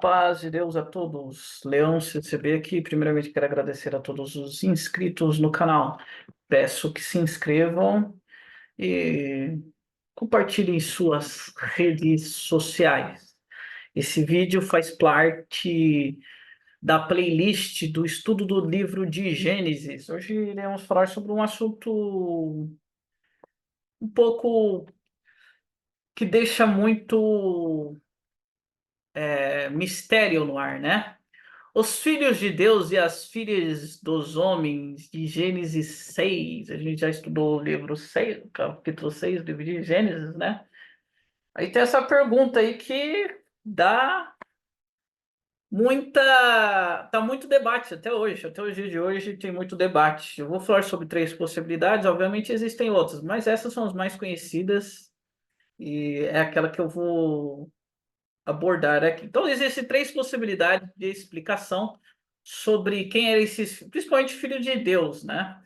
paz de Deus a todos. Leão CCB aqui. Primeiramente, quero agradecer a todos os inscritos no canal. Peço que se inscrevam e compartilhem suas redes sociais. Esse vídeo faz parte da playlist do estudo do livro de Gênesis. Hoje iremos falar sobre um assunto um pouco que deixa muito mistério no ar, né? Os filhos de Deus e as filhas dos homens, de Gênesis 6. A gente já estudou o livro 6, capítulo 6 do livro de Gênesis, né? Aí tem essa pergunta aí que dá tá muito debate até hoje. Até o dia de hoje tem muito debate. Eu vou falar sobre três possibilidades, obviamente existem outras, mas essas são as mais conhecidas e é aquela que eu vou abordar aqui. Então, existem três possibilidades de explicação sobre quem era esses, principalmente filho de Deus, né?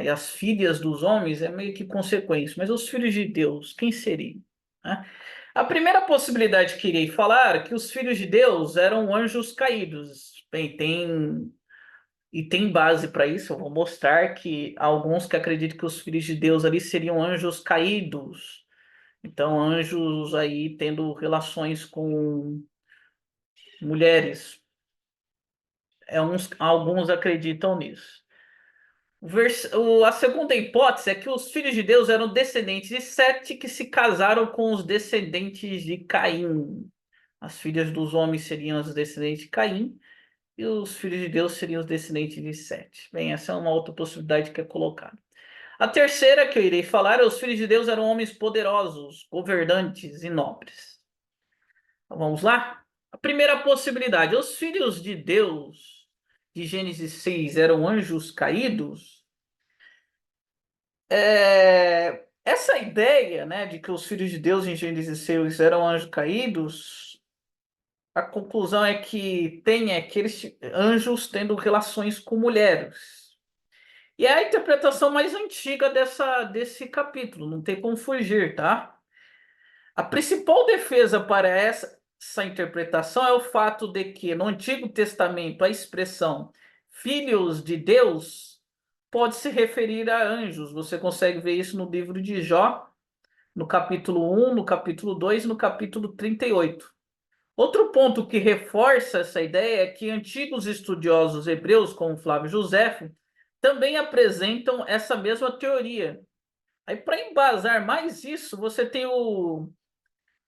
E as filhas dos homens é meio que consequência, mas os filhos de Deus, quem seriam? Né? A primeira possibilidade que irei falar é que os filhos de Deus eram anjos caídos. Bem, tem base para isso. Eu vou mostrar que há alguns que acreditam que os filhos de Deus ali seriam anjos caídos. Então, anjos aí tendo relações com mulheres. Alguns acreditam nisso. A segunda hipótese é que os filhos de Deus eram descendentes de Sete que se casaram com os descendentes de Caim. As filhas dos homens seriam os descendentes de Caim e os filhos de Deus seriam os descendentes de Sete. Bem, essa é uma outra possibilidade que é colocada. A terceira que eu irei falar é os filhos de Deus eram homens poderosos, governantes e nobres. Então, vamos lá? A primeira possibilidade, os filhos de Deus de Gênesis 6 eram anjos caídos. Essa ideia, né, de que os filhos de Deus em Gênesis 6 eram anjos caídos, a conclusão é que tem aqueles anjos tendo relações com mulheres. E é a interpretação mais antiga desse capítulo, não tem como fugir, tá? A principal defesa para essa interpretação é o fato de que no Antigo Testamento a expressão filhos de Deus pode se referir a anjos. Você consegue ver isso no livro de Jó, no capítulo 1, no capítulo 2 e no capítulo 38. Outro ponto que reforça essa ideia é que antigos estudiosos hebreus, como Flávio Josefo, também apresentam essa mesma teoria. Aí, para embasar mais isso, você tem o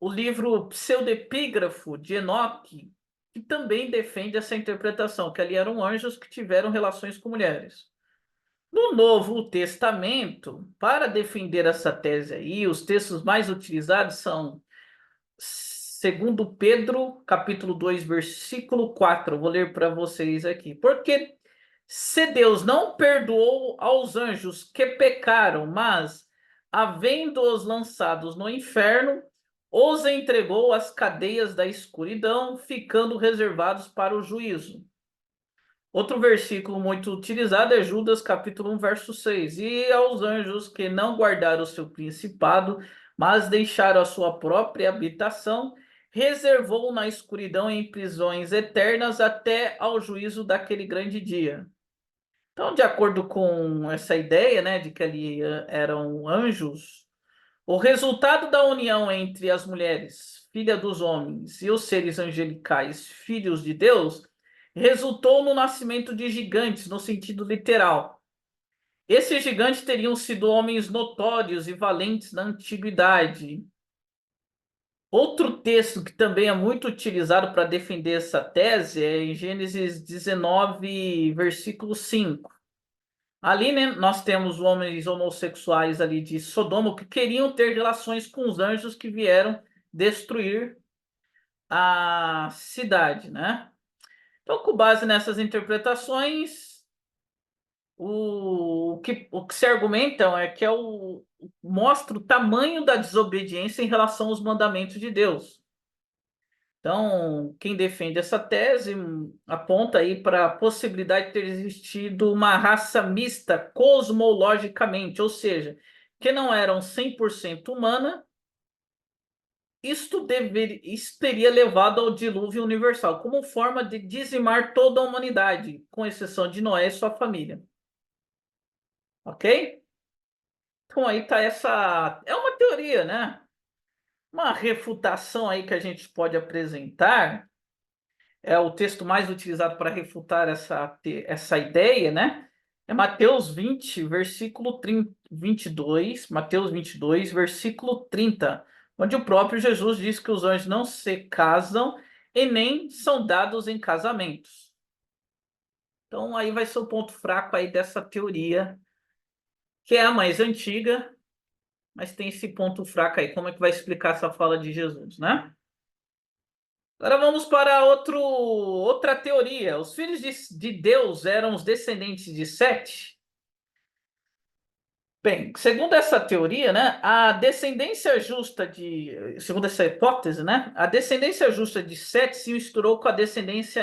livro Pseudepígrafo de Enoque, que também defende essa interpretação, que ali eram anjos que tiveram relações com mulheres. No Novo Testamento, para defender essa tese aí, os textos mais utilizados são segundo Pedro, capítulo 2, versículo 4. Eu vou ler para vocês aqui. Porque se Deus não perdoou aos anjos que pecaram, mas, havendo-os lançados no inferno, os entregou às cadeias da escuridão, ficando reservados para o juízo. Outro versículo muito utilizado é Judas, capítulo 1, verso 6. E aos anjos que não guardaram o seu principado, mas deixaram a sua própria habitação, reservou na escuridão em prisões eternas até ao juízo daquele grande dia. Então, de acordo com essa ideia, né, de que ali eram anjos, o resultado da união entre as mulheres, filha dos homens, e os seres angelicais, filhos de Deus, resultou no nascimento de gigantes, no sentido literal. Esses gigantes teriam sido homens notórios e valentes na antiguidade. Outro texto que também é muito utilizado para defender essa tese é em Gênesis 19, versículo 5. Ali, né, nós temos homens homossexuais ali de Sodoma que queriam ter relações com os anjos que vieram destruir a cidade, né? Então, com base nessas interpretações, o que se argumentam é que mostra o tamanho da desobediência em relação aos mandamentos de Deus. Então, quem defende essa tese aponta aí para a possibilidade de ter existido uma raça mista cosmologicamente, ou seja, que não eram 100% humana isso teria levado ao dilúvio universal, como forma de dizimar toda a humanidade, com exceção de Noé e sua família. Ok? Então aí tá essa. É uma teoria, né? Uma refutação aí que a gente pode apresentar. É o texto mais utilizado para refutar essa ideia, né? É Mateus 20, versículo 30, 22, Mateus 22, versículo 30, onde o próprio Jesus diz que os anjos não se casam e nem são dados em casamentos. Então aí vai ser o ponto fraco aí dessa teoria, que é a mais antiga, mas tem esse ponto fraco aí. Como é que vai explicar essa fala de Jesus, né? Agora vamos para outra teoria. Os filhos de Deus eram os descendentes de Sete? Bem, segundo essa teoria, né, segundo essa hipótese, né, a descendência justa de Sete se misturou com a descendência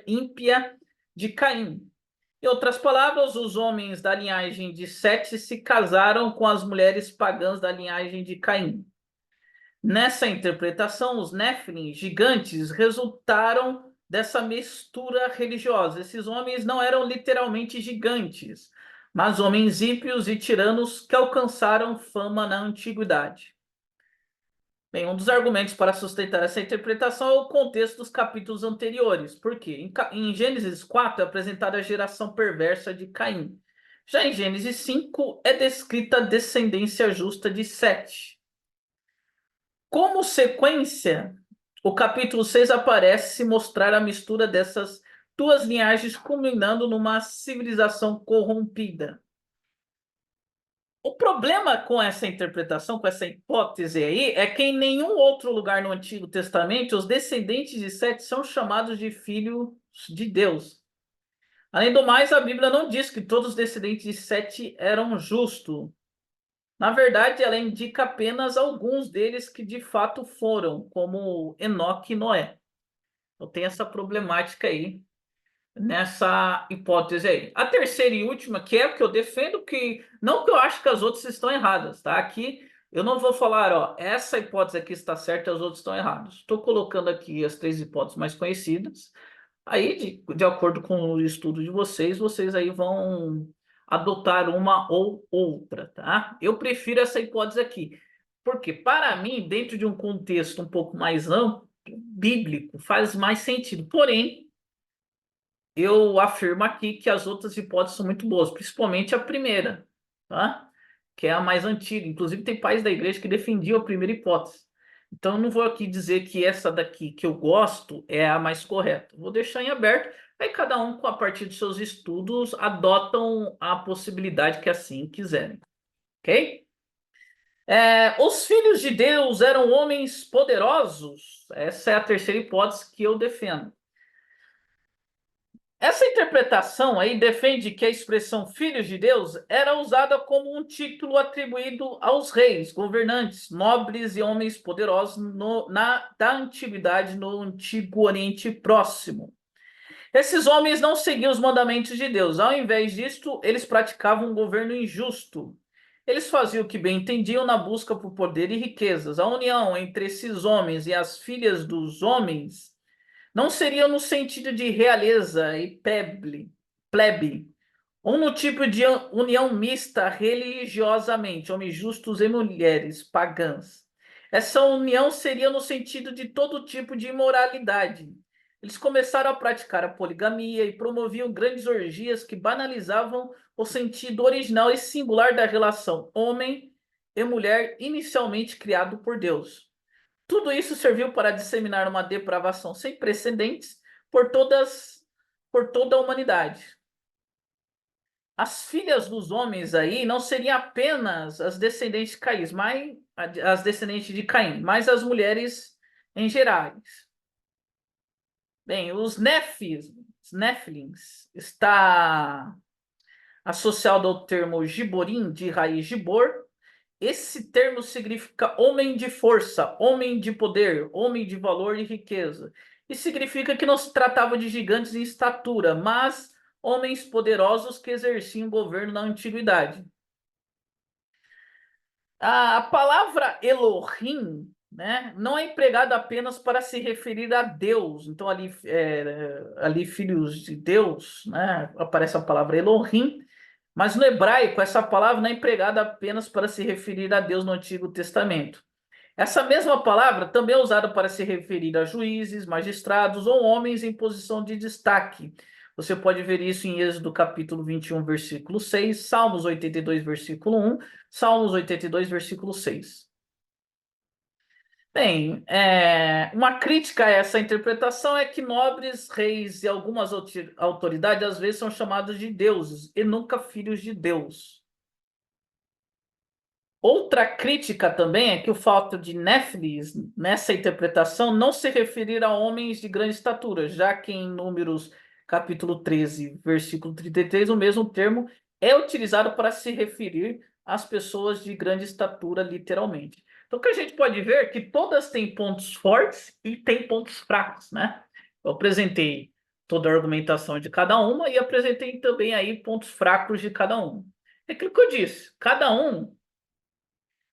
ímpia de Caim. Em outras palavras, os homens da linhagem de Sete se casaram com as mulheres pagãs da linhagem de Caim. Nessa interpretação, os Néfilim, gigantes, resultaram dessa mistura religiosa. Esses homens não eram literalmente gigantes, mas homens ímpios e tiranos que alcançaram fama na antiguidade. Bem, um dos argumentos para sustentar essa interpretação é o contexto dos capítulos anteriores. Por quê? Em Gênesis 4 é apresentada a geração perversa de Caim. Já em Gênesis 5 é descrita a descendência justa de Sete. Como sequência, o capítulo 6 aparece mostrar a mistura dessas duas linhagens, culminando numa civilização corrompida. O problema com essa interpretação, com essa hipótese aí, é que em nenhum outro lugar no Antigo Testamento os descendentes de Sete são chamados de filhos de Deus. Além do mais, a Bíblia não diz que todos os descendentes de Sete eram justos. Na verdade, ela indica apenas alguns deles que de fato foram, como Enoque e Noé. Então tem essa problemática aí, nessa hipótese aí. A terceira e última, que é o que eu defendo, que não que eu acho que as outras estão erradas, tá? Aqui eu não vou falar, ó, essa hipótese aqui está certa e as outras estão erradas. Estou colocando aqui as três hipóteses mais conhecidas. Aí, de acordo com o estudo de vocês, vocês aí vão adotar uma ou outra, tá? Eu prefiro essa hipótese aqui, porque para mim, dentro de um contexto um pouco mais amplo, bíblico, faz mais sentido. Porém, eu afirmo aqui que as outras hipóteses são muito boas, principalmente a primeira, tá? Que é a mais antiga. Inclusive, tem pais da igreja que defendiam a primeira hipótese. Então, eu não vou aqui dizer que essa daqui que eu gosto é a mais correta. Vou deixar em aberto. Aí, cada um, a partir dos seus estudos, adotam a possibilidade que assim quiserem. Ok? Os filhos de Deus eram homens poderosos? Essa é a terceira hipótese que eu defendo. Essa interpretação aí defende que a expressão filhos de Deus era usada como um título atribuído aos reis, governantes, nobres e homens poderosos da antiguidade no Antigo Oriente Próximo. Esses homens não seguiam os mandamentos de Deus. Ao invés disto, eles praticavam um governo injusto. Eles faziam o que bem entendiam na busca por poder e riquezas. A união entre esses homens e as filhas dos homens não seria no sentido de realeza e plebe, ou no tipo de união mista religiosamente, homens justos e mulheres pagãs. Essa união seria no sentido de todo tipo de imoralidade. Eles começaram a praticar a poligamia e promoviam grandes orgias que banalizavam o sentido original e singular da relação homem e mulher inicialmente criado por Deus. Tudo isso serviu para disseminar uma depravação sem precedentes por toda a humanidade. As filhas dos homens aí não seriam apenas as descendentes de Caim, mas as mulheres em gerais. Bem, os Néfilins está associado ao termo giborim, de raiz gibor. Esse termo significa homem de força, homem de poder, homem de valor e riqueza. E significa que não se tratava de gigantes em estatura, mas homens poderosos que exerciam governo na antiguidade. A palavra Elohim né? Não é empregado apenas para se referir a Deus. Então, ali filhos de Deus, né? Aparece a palavra Elohim, mas no hebraico, essa palavra não é empregada apenas para se referir a Deus no Antigo Testamento. Essa mesma palavra também é usada para se referir a juízes, magistrados ou homens em posição de destaque. Você pode ver isso em Êxodo capítulo 21, versículo 6, Salmos 82, versículo 1, Salmos 82, versículo 6. Bem, uma crítica a essa interpretação é que nobres, reis e algumas autoridades às vezes são chamados de deuses e nunca filhos de Deus. Outra crítica também é que o fato de Néfilis, nessa interpretação, não se referir a homens de grande estatura, já que em Números capítulo 13, versículo 33, o mesmo termo é utilizado para se referir às pessoas de grande estatura, literalmente. Então, o que a gente pode ver é que todas têm pontos fortes e têm pontos fracos, né? Eu apresentei toda a argumentação de cada uma e apresentei também aí pontos fracos de cada um. É aquilo que eu disse, cada um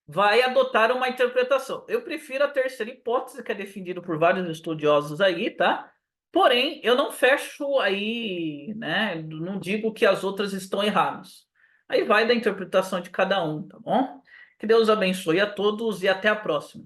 vai adotar uma interpretação. Eu prefiro a terceira hipótese, que é defendida por vários estudiosos aí, tá? Porém, eu não fecho aí, né? Não digo que as outras estão erradas. Aí vai da interpretação de cada um, tá bom? Que Deus abençoe a todos e até a próxima.